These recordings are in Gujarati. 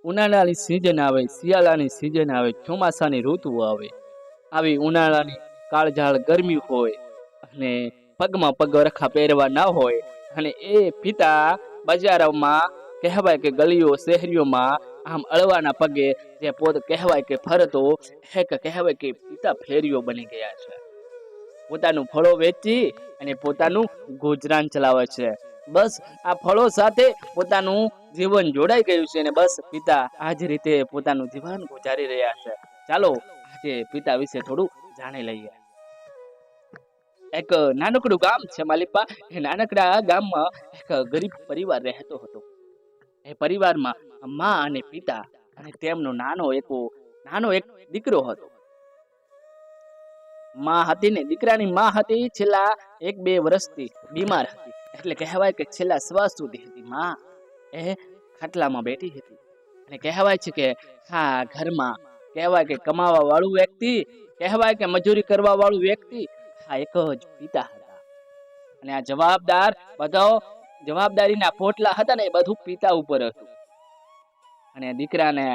ઉનાળાની સિઝન આવે, શિયાળાની સિઝન આવે, ચોમાસાની ઋતુ આવે, આવી ઉનાળાની કાળઝાળ ગરમી હોય અને પગમાં પગરખા પહેરવા ના હોય અને એ પિતા બજારોમાં કહેવાય કે ગલીઓ શહેરીઓમાં આમ અળવાના પગે જે પોત કહેવાય કે ફરતો એક કહેવાય કે પિતા ફેરીઓ બની ગયા છે. પોતાનું ફળો વેચી અને પોતાનું ગુજરાન ચલાવે છે. બસ આ ફળો સાથે પોતાનું જીવન જોડાઈ ગયું છે અને બસ પિતા આ જ રીતે પોતાનું જીવન ગુજારી રહ્યા છે. ચાલો આજે પિતા વિશે થોડું જાણી લઈએ. એક નાનકડું ગામ છે માલિપા. એ નાનકડા ગામમાં એક ગરીબ પરિવાર રહેતો હતો. એ પરિવારમાં મા અને પિતા અને તેમનો નાનો એક દીકરો હતો. માં હતી ને દીકરાની માં હતી છેલ્લા 1-2 વર્ષથી બીમાર હતી. એટલે કહેવાય કે છેલ્લા શ્વાસ સુધી હતી માં એ ખાટલામાં બેઠી હતી. અને કહેવાય છે કે હા ઘરમાં કહેવાય કે કમાવા વાળું વ્યક્તિ, કહેવાય કે મજૂરી કરવા વાળું વ્યક્તિ, હા એક જ પિતા હતા. અને આ જવાબદારીના પોટલા હતા ને એ બધું પિતા ઉપર હતું. અને દીકરાને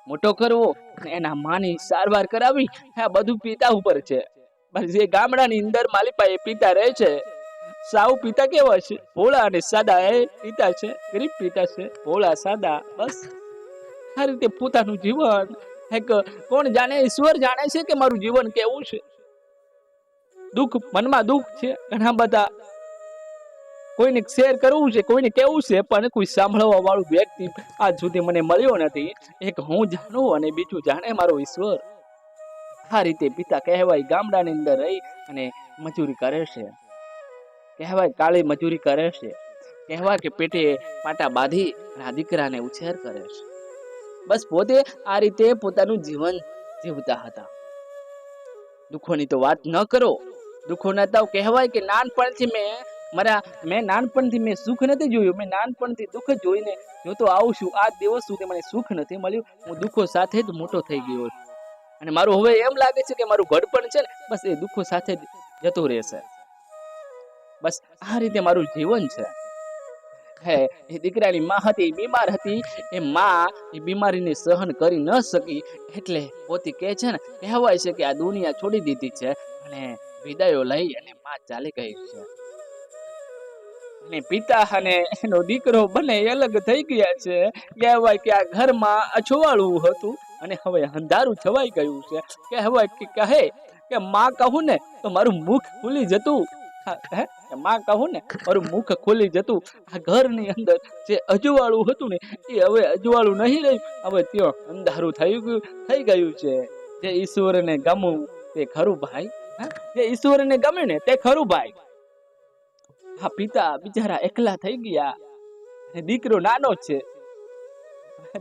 મોટો કરવો અને એના માની સારવાર કરાવી, આ બધું પિતા ઉપર છે. બસ જે ગામડાની અંદર માલિપા એ પિતા રહે છે, સાવ પિતા કેવા છે, ભોળા અને સાદા એ પિતા છે. ગરીબ પિતા છે, ભોળા સાદા. બસ આ રીતે પોતાનું જીવન એક કોણ જાણે, ઈશ્વર જાણે છે કે મારું જીવન કેવું છે. મનમાં દુઃખ છે ઘણા બધા, કોઈને શેર કરવું છે, કોઈને કેવું છે, પણ કોઈ સાંભળવા વાળું વ્યક્તિ આજ સુધી મને મળ્યો નથી. એક હું જાણું અને બીજું જાણે મારો ઈશ્વર. આ રીતે પિતા કહેવાય ગામડાની અંદર રહી અને મજૂરી કરે છે. કહેવાય કાળી મજૂરી કરે છે. કહેવાય કે પેટે પાટા બાંધી આ દીકરાને ઉછેર કરે છે. બસ પોતે આ રીતે પોતાનું જીવન જીવતા હતા. દુઃખોની તો વાત ન કરો. દુઃખોના તો કહેવાય કે નાનપણથી મેં સુખ નથી જોયું. મેં નાનપણથી દુઃખ જોઈને જોતો આવું છું. આ દિવસ સુધી મને સુખ નથી મળ્યું. હું દુઃખો સાથે જ મોટો થઈ ગયો છું. અને મારું હવે એમ લાગે છે કે મારું ઘડપણ છે ને બસ એ દુઃખો સાથે જ જતું રહેશે. બસ આ રીતે મારું જીવન છે. હે એ દીકરાની માં હતી, બીમાર હતી. એ માં એ બીમારીને સહન કરી ન શકી એટલે પોતે કહે છે ને, કહેવાય છે કે આ દુનિયા છોડી દીધી છે અને વિદાયો લઈ અને માં ચાલી ગઈ છે. અને પિતા અને એનો દીકરો બંને અલગ થઈ ગયા છે. કહેવાય કે આ ઘરમાં અછવાળું હતું અને હવે અંધારું છવાઈ ગયું છે. કહેવાય કે કહે કે માં કહું ને તો મારું મુખ ખુલી જતું. માં કહું ને મારું મુખ ખુલી જતું. આ ઘરની અંદર જે અજવાળું હતું ને એ હવે અજવાળું નહીં રહ્યું. હવે ત્યાં અંધારું થઈ ગયું છે. જે ઈશ્વરને ગમવું તે ખરું ભાઈ. જે ઈશ્વરને ગમે ને તે ખરું ભાઈ. હા પિતા બિચારા એકલા થઈ ગયા. દીકરો નાનો છે.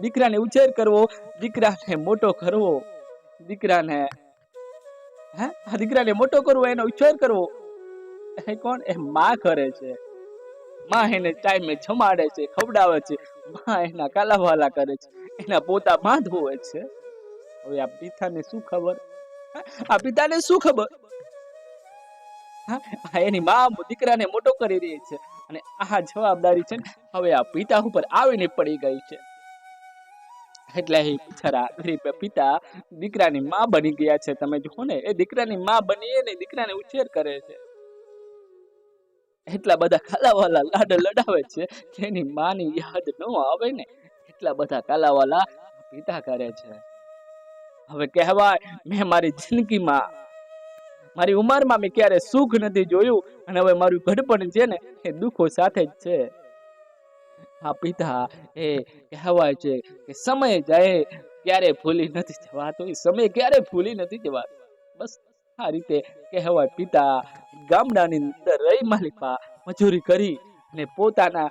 દીકરાને ઉછેર કરવો, દીકરાને મોટો કરવો, દીકરાને મોટો કરવો, એનો ઉછેર કરવો એ કોણ? એ માં કરે છે. માં એને ટાઈમે જમાડે છે, ખવડાવે છે. માં એના કાલાવાલા કરે છે, એના પોતા બાંધવે છે. હવે આ પિતાને શું ખબર? આ પિતાને શું ખબર? એની માં દીકરાને મોટો કરી રહી છે અને આ જવાબદારી છે ને હવે આ પિતા ઉપર આવીને પડી ગઈ છે. એટલે એ બિચારા ગરીબ પિતા દીકરાની માં બની ગયા છે. તમે જુઓ ને એ દીકરાની માં બની ને દીકરાને ઉછેર કરે છે. એટલા બધા કાલાવાલા લાડ લડાવે છે કે એની માની યાદ ન આવે ને એટલા બધા કાલાવાલા પિતા કરે છે. હવે કહેવાય મેં મારી જિંદગીમાં, મારી ઉંમરમાં મેં ક્યારે સુખ નથી જોયું અને હવે મારું ઘડપણ છે ને એ દુઃખો સાથે જ છે. આ પિતા એ કહેવાય છે કે સમય જાય ક્યારે ભૂલી નથી જવાતો. એ સમય ક્યારે ભૂલી નથી જવાતો. બસ આ રીતે કહેવાય પિતા ગામડાની અંદર રહી માલિપા મજૂરી કરી અને પોતાનો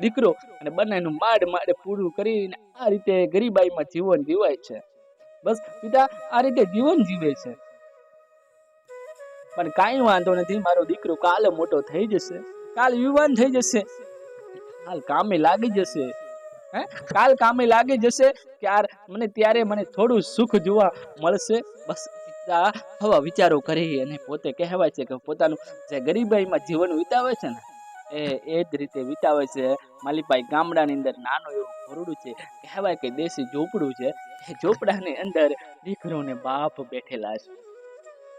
દીકરો અને બંનેનું માંડ પૂરું કરીને આ રીતે ગરીબાઈમાં જીવન જીવાય છે. બસ પિતા આ રીતે જીવન જીવે છે. પણ કાંઈ વાંધો નથી, મારો દીકરો કાલે મોટો થઈ જશે, કાલ યુવાન થઈ જશે, કાલ કામે લાગી જશે. કાલ કામે લાગી જશે ત્યારે મને થોડું સુખ જોવા મળશે. બસ પિતા આવા વિચારો કરી અને પોતે કહેવાય છે કે પોતાનું જે ગરીબાઈમાં જીવન વિતાવે છે ને એ જ રીતે વિતાવે છે માલિકભાઈ. ગામડાની અંદર નાનું એવું ઘરડું છે, કહેવાય કે દેશી ઝૂંપડું છે. એ ઝૂંપડાની અંદર દીકરો ને બાપ બેઠેલા છે.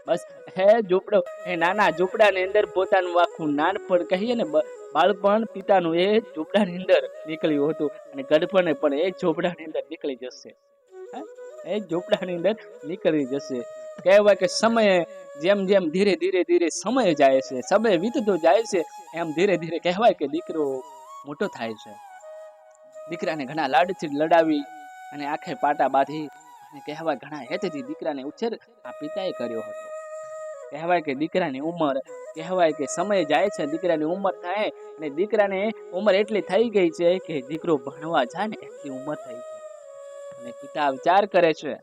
બસ હે ઝૂંપડો, એ નાના ઝૂંપડાની અંદર પોતાનું આખું નાનપણ કહીએ ને, બાળપણ પિતાનું એ ઝૂંપડાની અંદર નીકળ્યું હતું, અને ગડપણે પણ એ ઝૂંપડાની અંદર નીકળી જશે. એ ઝૂંપડાની અંદર નીકળી જશે. કહેવાય કે સમય જેમ જેમ ધીરે ધીરે ધીરે સમય જાય છે, સમય વીતતો જાય છે, એમ ધીરે ધીરે કહેવાય કે દીકરો મોટો થાય છે. દીકરાને ઘણા લાડથી લડાવી અને આંખે પાટા બાંધી અને કહેવાય ઘણા હેતથી દીકરાને ઉછેર આ પિતાએ કર્યો હતો. કહેવાય કે દીકરાની ઉંમર, કહેવાય કે સમય જાય છે, દીકરાની ઉંમર થાય, અને દીકરાને ઉંમર એટલી થઈ ગઈ છે કે દીકરો ભણવા જાય ને એટલી ઉંમર થઈ છે. અને પિતા વિચાર કરે છે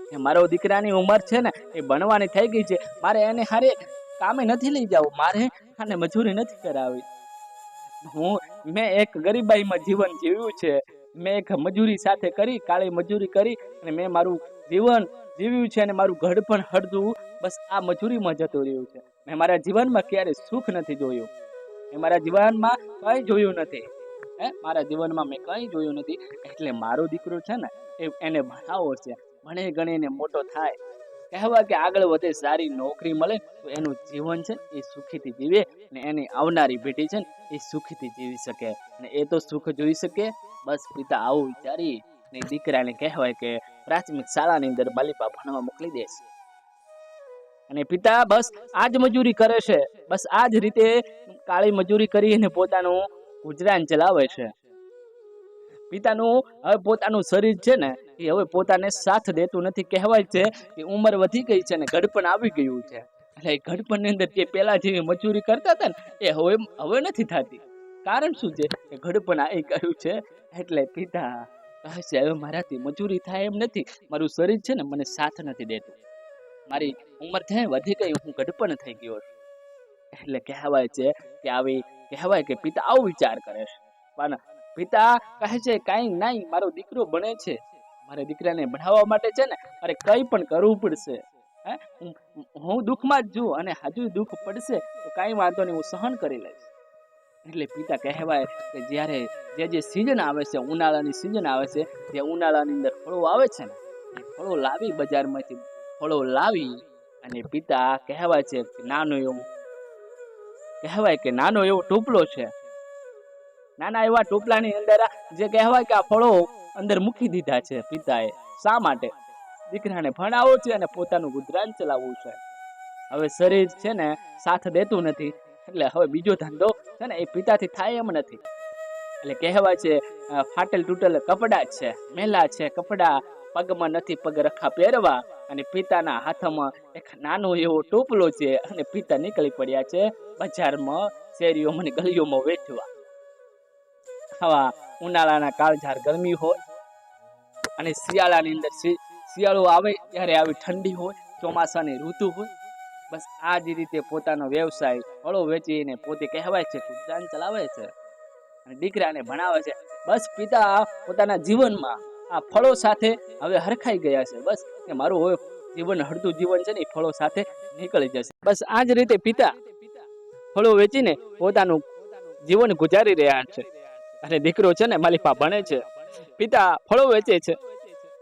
કે મારો દીકરાની ઉંમર છે ને એ ભણવાની થઈ ગઈ છે, મારે એને હારે કામે નથી લઈ જવું, મારે આને મજૂરી નથી કરાવી. મેં એક ગરીબાઈમાં જીવન જીવ્યું છે, મેં એક મજૂરી સાથે કરી, કાળી મજૂરી કરી, અને મેં મારું જીવન જીવ્યું છે, અને મારું ઘર પણ હળદું બસ આ મજૂરીમાં જતું રહ્યું છે. મેં મારા જીવનમાં ક્યારે સુખ નથી જોયું, મેં મારા જીવનમાં કઈ જોયું નથી. મારા જીવનમાં મેં કઈ જોયું નથી. એટલે મારો દીકરો છે ને એને ભણાવો છે, ભણે ગણીને મોટો થાય, કહેવાય કે આગળ વધે, સારી નોકરી મળે તો એનું જીવન છે એ સુખીથી જીવે, અને એની આવનારી પેઢી છે ને એ સુખીથી જીવી શકે, અને એ તો સુખ જોઈ શકે. બસ પિતા આવું વિચારી ને દીકરાને કહેવાય કે પ્રાથમિક શાળાની અંદર બાલિપા ભણવા મોકલી દે છે. અને પિતા બસ આજ મજૂરી કરે છે, બસ આજ રીતે કાળી મજૂરી કરી અને પોતાનું ગુજરાન ચલાવે છે. પિતાનું હવે પોતાનું શરીર છે ને એ હવે પોતાને સાથ દેતું નથી. કહેવાય છે કે ઉંમર વધી ગઈ છે ને ઘડપણ આવી ગયું છે. એટલે ઘડપણ ની અંદર જે પેલા જેવી મજૂરી કરતા હતા ને એ હવે નથી થતી. કારણ શું છે કે ઘડપણ આવી ગયું છે. એટલે પિતા કહે છે હવે મારાથી મજૂરી થાય એમ નથી, મારું શરીર છે ને મને સાથ નથી દેતું, મારી ઉંમર થાય વધી ગઈ, હું ઘડપણ થઈ ગયો છું. એટલે કહેવાય છે કે આવી કહેવાય કે પિતા આવો વિચાર કરે છે. પણ પિતા કહે છે કાંઈ નહીં, મારો દીકરો ભણે છે, મારે દીકરાને ભણાવવા માટે છે ને મારે કંઈ પણ કરવું પડશે. હું દુઃખમાં જ છું, અને હજુ દુઃખ પડશે તો કાંઈ વાંધો નહીં, હું સહન કરી લઈશ. એટલે પિતા કહેવાય કે જ્યારે જે સિઝન આવે છે, ઉનાળાની સિઝન આવે છે, જે ઉનાળાની અંદર ફળો આવે છે ને એ ફળો લાવી, બજારમાંથી ફળો લાવી અને પિતા કહેવાય છે કે નાનો એવો ટોપલો છે, નાના એવા ટોપલાની અંદર જે કહેવાય કે આ ફળો અંદર મૂકી દીધા છે પિતાએ. શા માટે? દીકરાને ભણાવવો છે અને પોતાનું ગુજરાન ચલાવવું છે. હવે શરીર છે ને સાથ દેતું નથી, એટલે હવે બીજો ધંધો છે ને એ પિતાથી થાય એમ નથી. એટલે કહેવાય છે ફાટેલ તૂટેલ કપડા છે, મેલા છે કપડા, પગમાં નથી પગ રખા પહેરવા, અને પિતાના હાથમાં એક નાનો એવો ટોપલો છે, અને પિતા નીકળી પડ્યા છે બજારમાં, શેરીઓમાં ગલીઓમાં વેચવા. આવા ઉનાળાના કાળઝાળ ગરમી હોય, અને શિયાળાની અંદર શિયાળો આવે ત્યારે આવી ઠંડી હોય, ચોમાસાની ઋતુ હોય. બસ આ જ રીતે પોતાનો વ્યવસાય ફળો વેચીને પોતે કહેવાય છે ગુજરાન ચલાવે છે અને દીકરાને ભણાવે છે. બસ પિતા પોતાના જીવનમાં આ ફળો સાથે હવે હરખાઈ ગયા છે. બસ કે મારું હવે જીવન હળતું જીવન છે ને એ ફળો સાથે નીકળી જશે. બસ આ જ રીતે પિતા ફળો વેચીને પોતાનું જીવન ગુજારી રહ્યા છે, અને દીકરો છે ને માલિપા ભણે છે. પિતા ફળો વેચે છે,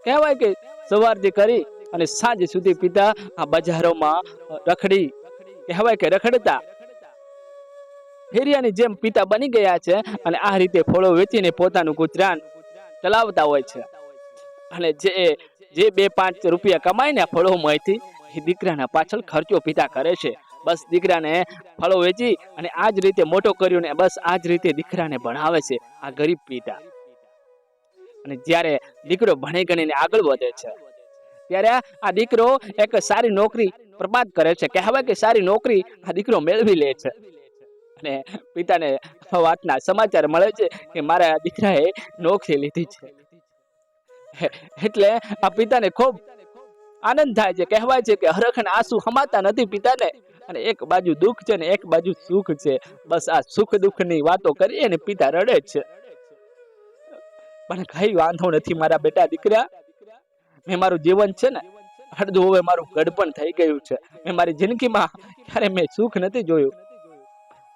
કહેવાય કે સવારથી કરી અને સાંજ સુધી પિતા આ બજારોમાં રખડી, કહેવાય કે રખડતા ફેરિયાની જેમ પિતા બની ગયા છે, અને આ રીતે ફળો વેચીને પોતાનું ગુજરાન ચલાવતા હોય છે. અને જે 2-5 રૂપિયા કમાઈને ફળોમાંથી એ દીકરાના પાછળ ખર્ચો પિતા કરે છે. બસ દીકરાને ફળો વેચી અને આ જ રીતે મોટો કર્યો ને બસ આ જ રીતે દીકરાને ભણાવે છે આ ગરીબ પિતા. અને જ્યારે દીકરો ભણી ગણીને આગળ વધે છે ત્યારે આ દીકરો એક સારી નોકરી પ્રમાદ કરે છે, કહેવાય કે સારી નોકરી આ દીકરો મેળવી લે છે. અને પિતાને વાતના સમાચાર મળે છે કે મારા દીકરાએ નોકરી લીધી છે. એટલે આ પિતાને ખૂબ આનંદ થાય છે. કહેવાય છે કે હરખના આંસુ હમાતા નથી પિતાને, અને એક બાજુ દુઃખ છે ને એક બાજુ સુખ છે. બસ આ સુખ દુઃખની વાતો કરીએ ને પિતા રડે છે. પણ કઈ વાંધો નથી મારા બેટા દીકરા, મેં મારું જીવન છે ને અડધું હવે મારું ગડપણ થઈ ગયું છે. મેં મારી જિંદગીમાં ક્યારે મેં સુખ નથી જોયું.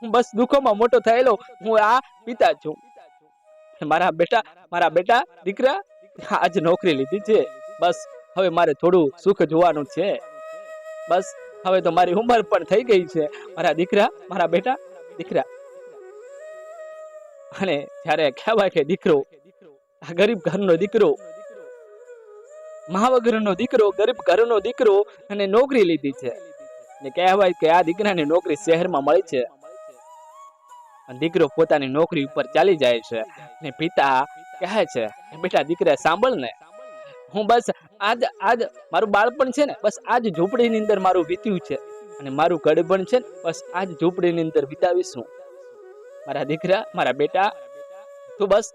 હું બસ દુઃખોમાં મોટો થયેલો હું આ પિતા છું. મારા બેટા દીકરા આજ નોકરી લીધી છે. બસ હવે મારે થોડું સુખ જોવાનું છે. બસ હવે તો મારી ઉંમર પણ થઈ ગઈ છે. મારા દીકરા, મારા બેટા દીકરા. અને જ્યારે કહેવાય કે દીકરો, આ ગરીબ ઘરનો દીકરો, મા વગરનો દીકરો, ગરીબ ઘરનો દીકરો અને નોકરી લીધી છે. ને કહેવાય કે આ દીકરાની નોકરી શહેરમાં મળી છે. દીકરો પોતાની નોકરી ઉપર ચાલી જાય છે ને પિતા કહે છે કે બેટા દીકરા સાંભળ ને, હું બસ આજ મારું બાળપણ છે ને બસ આજ ઝૂંપડીની અંદર મારું વીત્યું છે અને મારું ગડબણ છે ને બસ આજ ઝૂંપડીની અંદર વિતાવીશું. મારા દીકરા, મારા બેટા, તું બસ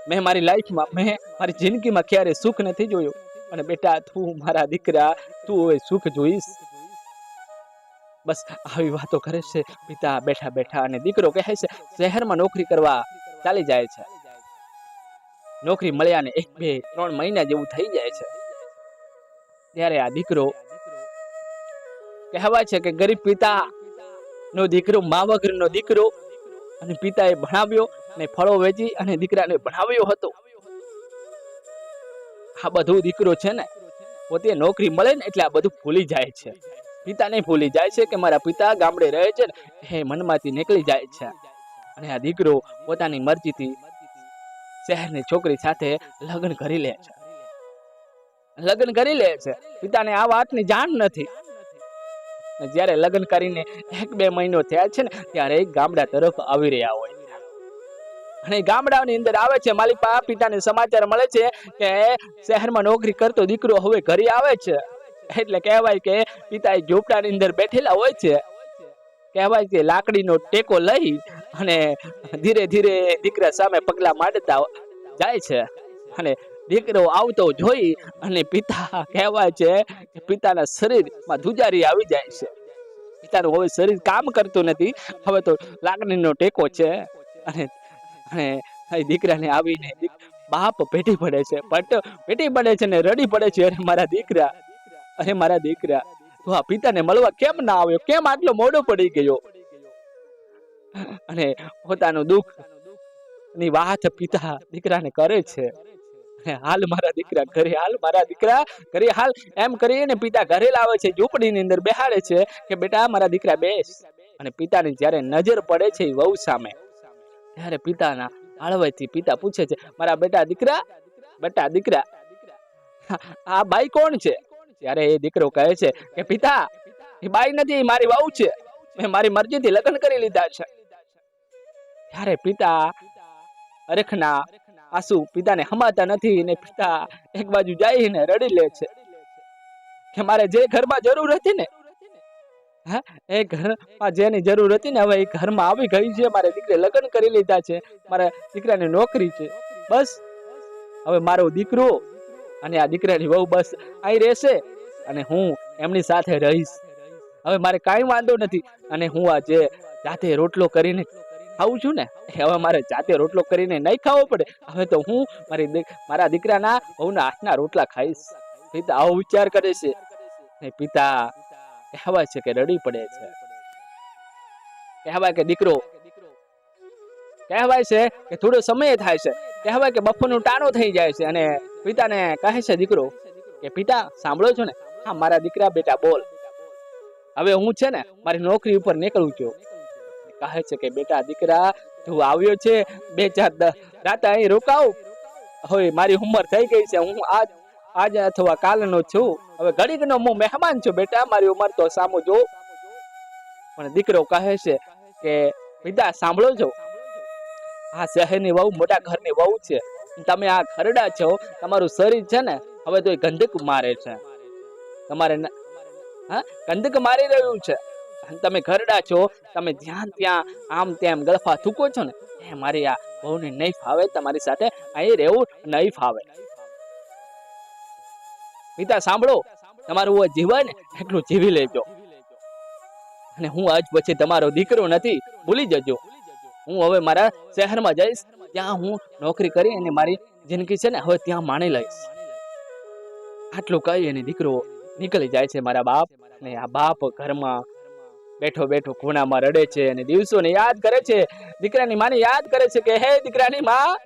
મેં મારી લાઈફમાં, મેં મારી જિંદગીમાં ક્યારે સુખ નથી જોયું અને બેટા તું મારા દીકરા, તું હવે સુખ જોઈશ. બસ આવી વાતો કરે છે પિતા બેઠા બેઠા. અને દીકરો કહે છે શહેરમાં નોકરી કરવા ચાલી જાય છે. નોકરી મળ્યા ને 1, 2, 3 મહિના જેવું થઈ જાય છે. ત્યારે આ દીકરો કહેવાય છે કે ગરીબ પિતા નો દીકરો, મા વગરનો દીકરો, અને પિતાએ ભણાવ્યો અને ફળો વેચી અને દીકરાને ભણાવ્યો હતો. આ બધું દીકરો છે ને પોતે નોકરી મળે ને એટલે આ બધું ભૂલી જાય છે. પિતાને ભૂલી જાય છે કે મારા પિતા ગામડે રહે છે ને એ મનમાંથી નીકળી જાય છે. અને આ દીકરો પોતાની મરજીથી શહેરની છોકરી સાથે લગ્ન કરી લે છે. લગ્ન કરી લે છે. પિતાને આ વાતની જાણ નથી. જ્યારે લગ્ન કરીને 1-2 મહિનો થયા છે ને ત્યારે ગામડા તરફ આવી રહ્યા હોય અને ગામડાની અંદર આવે છે. માલિપા પિતાને સમાચાર મળે છે કે શહેરમાં નોકરી કરતો દીકરો હવે ઘરે આવે છે. એટલે કહેવાય કે પિતા ઝૂંપડાની અંદર બેઠેલા હોય છે. કહેવાય કે લાકડીનો ટેકો લઈ અને ધીરે ધીરે દીકરા સામે પગલા માંડતા જાય છે. અને દીકરો આવતો જોઈ અને પિતા કહેવાય છે કે પિતાના શરીરમાં ધુજારી આવી જાય છે. પિતાનું હવે શરીર કામ કરતું નથી. હવે તો લાકડીનો ટેકો છે. અને દીકરાને આવીને બાપ પેટી પડે છે, પેટી પડે છે ને રડી પડે છે. અરે મારા દીકરા, અરે મારા દીકરા, તું આ પિતાને મળવા કેમ ના આવ્યો? કેમ આટલો મોડો પડી ગયો? અને પોતાનું દુઃખ ની વાત પિતા દીકરાને કરે છે. હાલ મારા દીકરા ઘરે, હાલ મારા દીકરા ઘરે હાલ, એમ કરીને પિતા ઘરે લાવે છે. ઝૂંપડીની અંદર બેહાડે છે કે બેટા મારા દીકરા બેસ. અને પિતાની જ્યારે નજર પડે છે એ વહુ સામે, ત્યારે પિતાના હળવેથી પિતા પૂછે છે મારા બેટા દીકરા, બેટા દીકરા, આ બાઈ કોણ છે? ત્યારે એ દીકરો કહે છે કે પિતા એ બાઈ નથી, મારી વહુ છે. મેં મારી મરજીથી લગ્ન કરી લીધા છે. ત્યારે પિતા અરખના આંસુ પિતાને હમાતા નથી ને પિતા એક બાજુ જઈને રડી લે છે કે મારે જે ઘરમાં જરૂર હતી ને, એ ઘરમાં જેની જરૂર હતી ને હવે એ ઘરમાં આવી ગઈ છે. મારે દીકરે લગ્ન કરી લીધા છે. મારા દીકરાની નોકરી છે. બસ હવે મારો દીકરો અને આ દીકરાની વહુ બસ અહીં રહેશે અને હું એમની સાથે રહીશ. હવે મારે કાંઈ વાંધો નથી. અને હું આજે જાતે રોટલો કરીને ખાઉં છું ને, હવે મારે જાતે રોટલો કરીને નહીં ખાવો પડે. હવે તો હું મારા દીકરાના વહુના હાથના રોટલા ખાઈશ. પિતા આવો વિચાર કરે છે ને પિતા કહેવાય છે કે રડી પડે છે. કહેવાય કે દીકરો, કહેવાય છે કે થોડો સમય થાય છે. કહેવાય કે બપોરનું ટાણું થઈ જાય છે અને પિતાને કહે છે દીકરો કે પિતા સાંભળો છો ને? હા મારા દીકરા બેટા બોલ. હવે હું છે ને મારી નોકરી ઉપર નીકળું છું. કહે છે કે બેટા દીકરા તું આવ્યો છે, 2-4 રાત અહીં રોકાવ. હવે મારી ઉંમર થઈ ગઈ છે. હું આજ અથવા કાલનો છું. હવે ઘડીકનો હું મહેમાન છું બેટા. મારી ઉંમર તો સામો જો. પણ દીકરો કહે છે કે પિતા સાંભળો છો, આ શહેરની વહુ મોટા ઘરની વહુ છે. તમે આ ખરડા છો, તમારું શરીર છે ને હવે તો ગંધક મારે છે. તમારે ગંધક મારી રહ્યું છે. તમે ઘરડા છો, તમે જ્યાં ત્યાં આમ તેમ ગળફા થૂકો છો ને, એ મારી આ બહુને નહીં ફાવે. તમારી સાથે અહીં રહેવું નહીં ફાવે. પિતા સાંભળો, તમારું જીવન એટલું જીવી લેજો અને હું આજ પછી તમારો દીકરો નથી, ભૂલી જજો. હું હવે મારા શહેરમાં જઈશ, ત્યાં હું નોકરી કરી અને મારી જિંદગી છે ને હવે ત્યાં માણી લઈશ. આટલું કહી અને દીકરો નીકળી જાય છે મારા બાપ. ને આ બાપ ઘરમાં બેઠો બેઠો ખૂણામાં રડે છે અને દિવસોને યાદ કરે છે, દીકરાની માને યાદ કરે છે કે હે દીકરાની માં,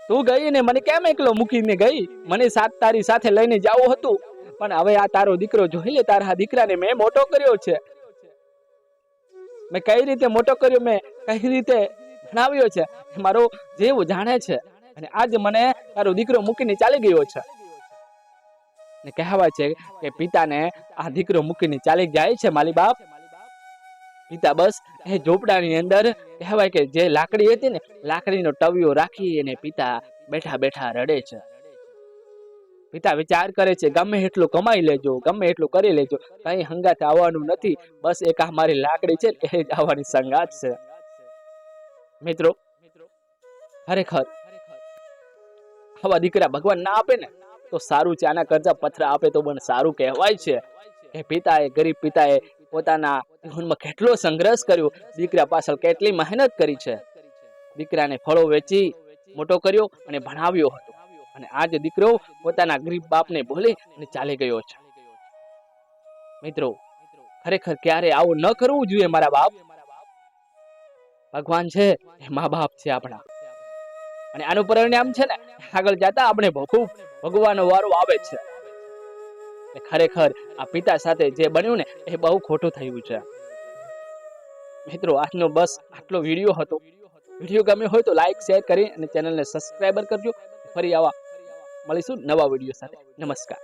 તું ગઈ ને મને કેમ એકલો મૂકીને ગઈ? મને તારી સાથે લઈને જાવું હતું, પણ હવે આ તારો દીકરો જોઈ લે, તારા દીકરાને મેં મોટો કર્યો છે, મેં કઈ રીતે મોટો કર્યો, મેં કઈ રીતે ભણાવ્યો છે, મારો જેવું જાણે છે, અને આજ મને તારો દીકરો મૂકીને ચાલી ગયો છે. ને કહેવાય છે કે પિતાને આ દીકરો મૂકીને ચાલી જાય છે માલી બાપ. પિતા બસ એ ઝોપડાની અંદર કહેવાય કે જે લાકડી હતી ને, લાકડીનો ટવિયો રાખી અને પિતા બેઠા બેઠા રડે છે. પિતા વિચાર કરે છે ગમે એટલું કમાઈ લેજો, ગમે એટલું કરી લેજો, કઈ હંગાત આવવાનું નથી, બસ એક આ મારી લાકડી છે એ જ આવવાની સંગાત છે. મિત્રો ખરેખર આવા દીકરા ભગવાન ના આપે ને તો સારું છે, આના કરતા પથરા આપે તો પણ સારું કહેવાય છે. કે પિતાએ, ગરીબ પિતાએ પોતાના જીવનમાં કેટલો સંઘર્ષ કર્યો, દીકરા પાછળ કેટલી મહેનત કરી છે. દીકરાને ફળો વેચી મોટો કર્યો અને ભણાવ્યો હતો, અને આજ દીકરો પોતાના ગરીબ બાપને ભૂલી અને ચાલી ગયો છે. મિત્રો ખરેખર ક્યારે આવું ન કરવું જોઈએ મારા બાપ. ભગવાન છે એ મા બાપ છે આપણા, અને આનું પરિણામ છે ને આગળ જતા આપણે ખૂબ ભોગવવાનો વારો આવે છે. ખરેખર આ પિતા સાથે જે બન્યું ને એ બહુ ખોટું થયું છે. મિત્રો આજનો બસ આટલો વિડીયો હતો. વિડીયો ગમ્યો હોય તો લાઈક, શેર કરી અને ચેનલને સબસ્ક્રાઇબર કરજો. ફરી આવા મળીશું નવા વિડીયો સાથે. નમસ્કાર.